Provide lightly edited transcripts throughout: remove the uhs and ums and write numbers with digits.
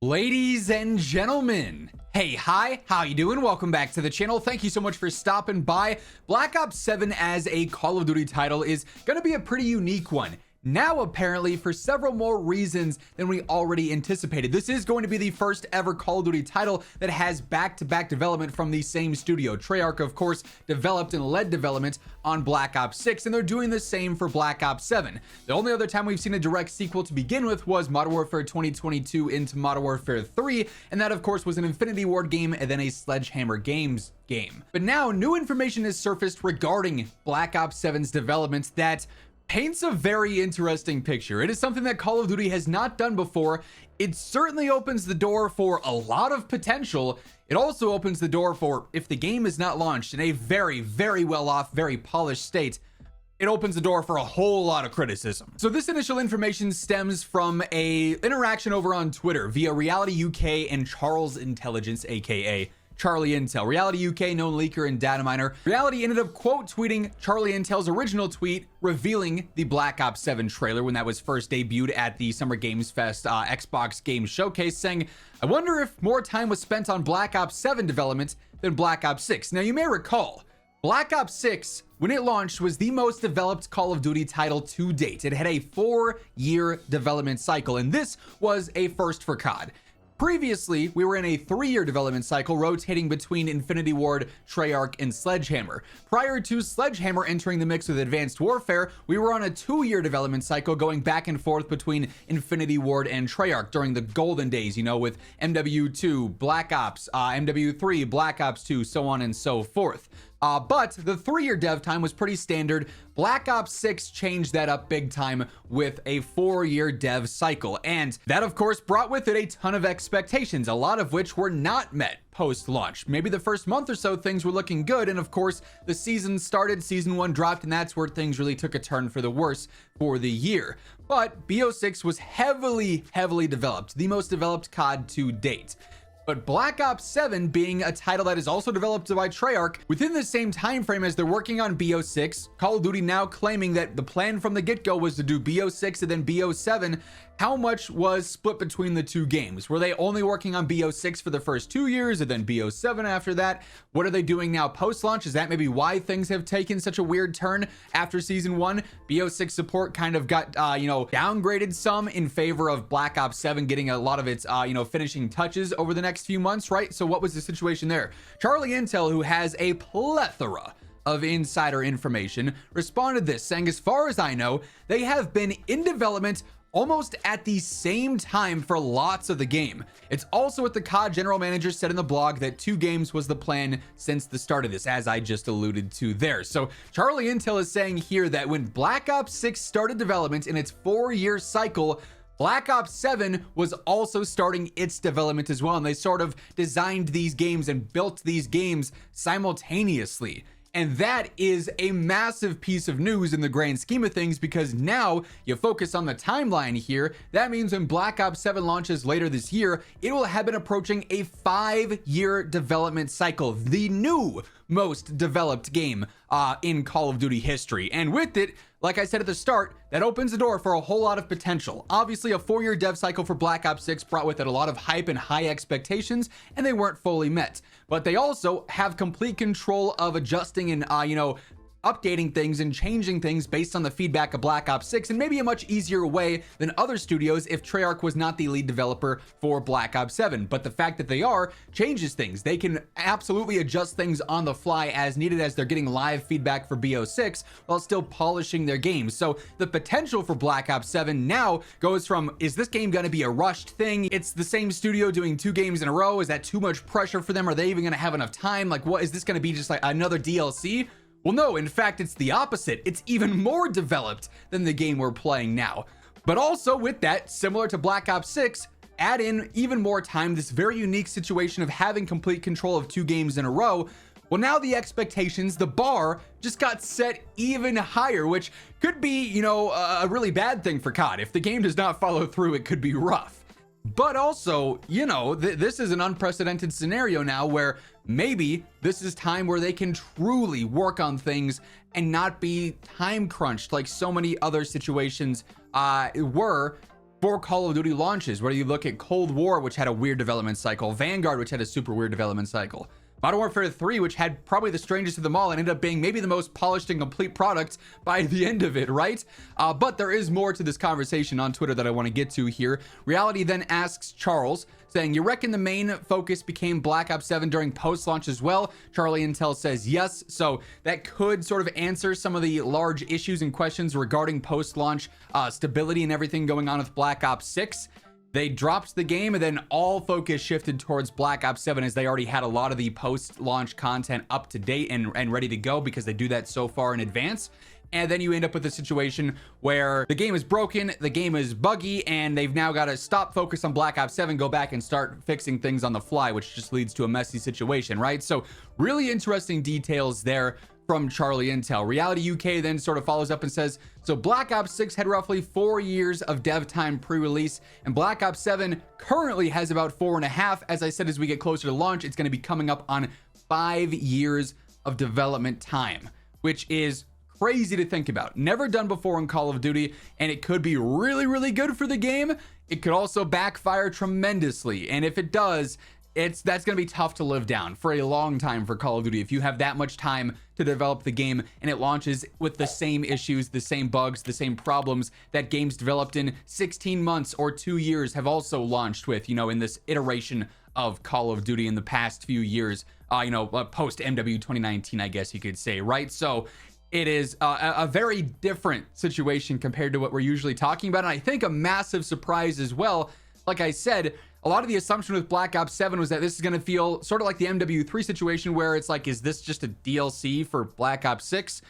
Ladies and gentlemen, hey, hi, how you doing? Welcome back to the channel. Thank you so much for stopping by. Black Ops 7 as a Call of Duty title is going to be a pretty unique one. Now, apparently, for several more reasons than we already anticipated. This is going to be the first ever Call of Duty title that has back-to-back development from the same studio. Treyarch, of course, developed and led development on Black Ops 6, and they're doing the same for Black Ops 7. The only other time we've seen a direct sequel to begin with was Modern Warfare 2022 into Modern Warfare 3, and that, of course, was an Infinity Ward game and then a Sledgehammer Games game. But now, new information has surfaced regarding Black Ops 7's development that paints a very interesting picture. It is something that Call of Duty has not done before. It certainly opens the door for a lot of potential. It also opens the door for, if the game is not launched in a very, very well off, very polished state, it opens the door for a whole lot of criticism. So this initial information stems from a interaction over on Twitter via Reality UK and Charles Intelligence, aka Charlie Intel. Reality UK, known leaker and data miner. Reality ended up quote tweeting Charlie Intel's original tweet revealing the Black Ops 7 trailer when that was first debuted at the Summer Games Fest Xbox Game Showcase, saying, "I wonder if more time was spent on Black Ops 7 development than Black Ops 6. Now, you may recall, Black Ops 6, when it launched, was the most developed Call of Duty title to date. It had a 4-year development cycle, and this was a first for COD. Previously, we were in a 3-year development cycle rotating between Infinity Ward, Treyarch, and Sledgehammer. Prior to Sledgehammer entering the mix with Advanced Warfare, we were on a 2-year development cycle going back and forth between Infinity Ward and Treyarch during the golden days, you know, with MW2, Black Ops, MW3, Black Ops 2, so on and so forth. But the 3-year dev time was pretty standard. Black Ops 6 changed that up big time with a 4-year dev cycle. And that, of course, brought with it a ton of expectations, a lot of which were not met post-launch. Maybe the first month or so, things were looking good. And of course, the season started, season 1 dropped, and that's where things really took a turn for the worse for the year. But BO6 was heavily developed, the most developed COD to date. But Black Ops 7 being a title that is also developed by Treyarch within the same time frame as they're working on BO6, Call of Duty now claiming that the plan from the get-go was to do BO6 and then BO7. How much was split between the two games? Were they only working on BO6 for the first 2 years and then BO7 after that? What are they doing now post-launch? Is that maybe why things have taken such a weird turn after season 1? BO6 support kind of got, downgraded some in favor of Black Ops 7 getting a lot of its, finishing touches over the next few months, right? So what was the situation there? Charlie Intel, who has a plethora of insider information, responded this, saying, as far as I know, they have been in development almost at the same time for lots of the game. It's also what the COD general manager said in the blog, that 2 games was the plan since the start of this, as I just alluded to there. So Charlie Intel is saying here that when Black Ops 6 started development in its 4-year cycle, Black Ops 7 was also starting its development as well, and they sort of designed these games and built these games simultaneously. And that is a massive piece of news in the grand scheme of things, because now you focus on the timeline here. That means when Black Ops 7 launches later this year, it will have been approaching a 5-year development cycle, the new most developed game in Call of Duty history. And with it, like I said at the start, that opens the door for a whole lot of potential. Obviously, a 4-year dev cycle for Black Ops 6 brought with it a lot of hype and high expectations, and they weren't fully met. But they also have complete control of adjusting and, updating things and changing things based on the feedback of Black Ops 6, and maybe a much easier way than other studios if Treyarch was not the lead developer for Black Ops 7. But the fact that they are changes things. They can absolutely adjust things on the fly as needed as they're getting live feedback for BO6 while still polishing their games. So the potential for Black Ops 7 now goes from, is this game going to be a rushed thing? It's the same studio doing 2 games in a row. Is that too much pressure for them? Are they even going to have enough time? Like, what is this going to be, just like another DLC? Well, no, in fact, it's the opposite. It's even more developed than the game we're playing now. But also with that, similar to Black Ops 6, add in even more time, this very unique situation of having complete control of 2 games in a row. Well, now the expectations, the bar just got set even higher, which could be, a really bad thing for COD. If the game does not follow through, it could be rough. But also, this is an unprecedented scenario now where maybe this is time where they can truly work on things and not be time crunched like so many other situations were for Call of Duty launches, whether you look at Cold War, which had a weird development cycle, Vanguard, which had a super weird development cycle, Modern Warfare 3, which had probably the strangest of them all and ended up being maybe the most polished and complete product by the end of it, right? But there is more to this conversation on Twitter that I want to get to here. Reality then asks Charles, saying, you reckon the main focus became Black Ops 7 during post-launch as well? Charlie Intel says yes. So that could sort of answer some of the large issues and questions regarding post-launch stability and everything going on with Black Ops 6. They dropped the game and then all focus shifted towards Black Ops 7 as they already had a lot of the post-launch content up to date and ready to go because they do that so far in advance. And then you end up with a situation where the game is broken, the game is buggy, and they've now got to stop focus on Black Ops 7, go back and start fixing things on the fly, which just leads to a messy situation, right? So really interesting details there from Charlie Intel. Reality UK then sort of follows up and says, so Black Ops 6 had roughly 4 years of dev time pre-release, and Black Ops 7 currently has about 4.5. As I said, as we get closer to launch, it's going to be coming up on 5 years of development time, which is crazy to think about. Never done before in Call of Duty, and it could be really, really good for the game. It could also backfire tremendously, and if it does, that's going to be tough to live down for a long time for Call of Duty. If you have that much time to develop the game and it launches with the same issues, the same bugs, the same problems that games developed in 16 months or 2 years have also launched with, in this iteration of Call of Duty in the past few years, post MW 2019, I guess you could say, right? So it is a very different situation compared to what we're usually talking about. And I think a massive surprise as well. Like I said, a lot of the assumption with Black Ops 7 was that this is going to feel sort of like the MW3 situation where it's like, is this just a DLC for Black Ops 6?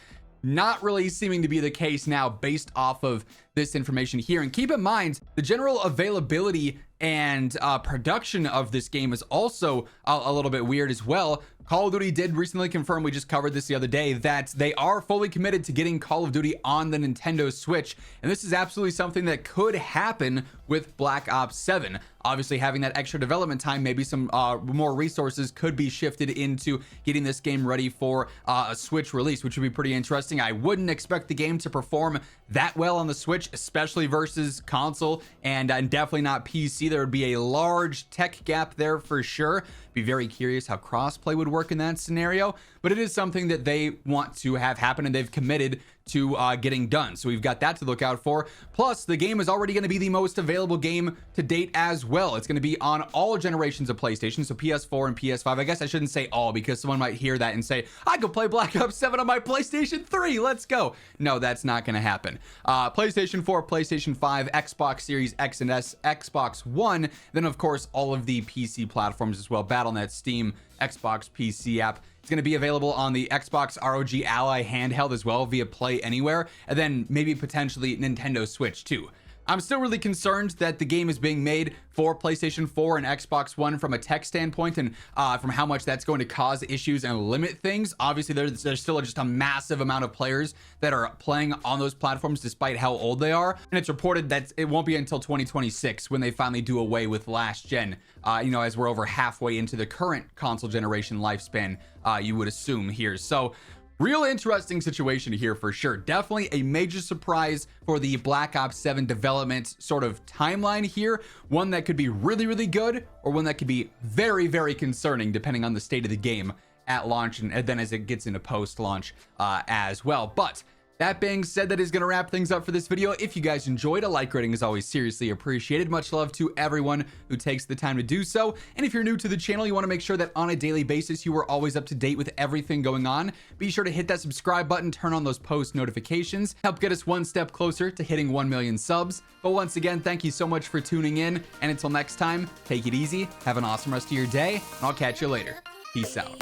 Not really seeming to be the case now based off of this information here. And keep in mind, the general availability and production of this game is also a little bit weird as well. Call of Duty did recently confirm, we just covered this the other day, that they are fully committed to getting Call of Duty on the Nintendo Switch. And this is absolutely something that could happen with Black Ops 7. Obviously, having that extra development time, maybe some more resources could be shifted into getting this game ready for a Switch release, which would be pretty interesting. I wouldn't expect the game to perform that well on the Switch, especially versus console, and definitely not PC. There would be a large tech gap there for sure. Be very curious how crossplay would work in that scenario, but it is something that they want to have happen and they've committed to getting done. So we've got that to look out for. Plus, the game is already going to be the most available game to date as well. It's going to be on all generations of PlayStation, so PS4 and PS5. I guess I shouldn't say all because someone might hear that and say, I could play Black Ops 7 on my PlayStation 3. Let's go. No, that's not going to happen. PlayStation 4, PlayStation 5, Xbox Series X and S, Xbox One, then of course all of the PC platforms as well. Battle.net, Steam, Xbox PC app. It's going to be available on the Xbox ROG Ally handheld as well via Play Anywhere, and then maybe potentially Nintendo Switch too. I'm still really concerned that the game is being made for PlayStation 4 and Xbox One from a tech standpoint, and from how much that's going to cause issues and limit things. Obviously, there's still just a massive amount of players that are playing on those platforms despite how old they are. And it's reported that it won't be until 2026 when they finally do away with last gen, as we're over halfway into the current console generation lifespan, you would assume here. So real interesting situation here for sure. Definitely a major surprise for the Black Ops 7 development sort of timeline here. One that could be really, really good, or one that could be very, very concerning depending on the state of the game at launch and then as it gets into post-launch as well. But that being said, that is going to wrap things up for this video. If you guys enjoyed, a like rating is always seriously appreciated. Much love to everyone who takes the time to do so. And if you're new to the channel, you want to make sure that on a daily basis, you are always up to date with everything going on. Be sure to hit that subscribe button, turn on those post notifications, help get us one step closer to hitting 1 million subs. But once again, thank you so much for tuning in. And until next time, take it easy, have an awesome rest of your day, and I'll catch you later. Peace out.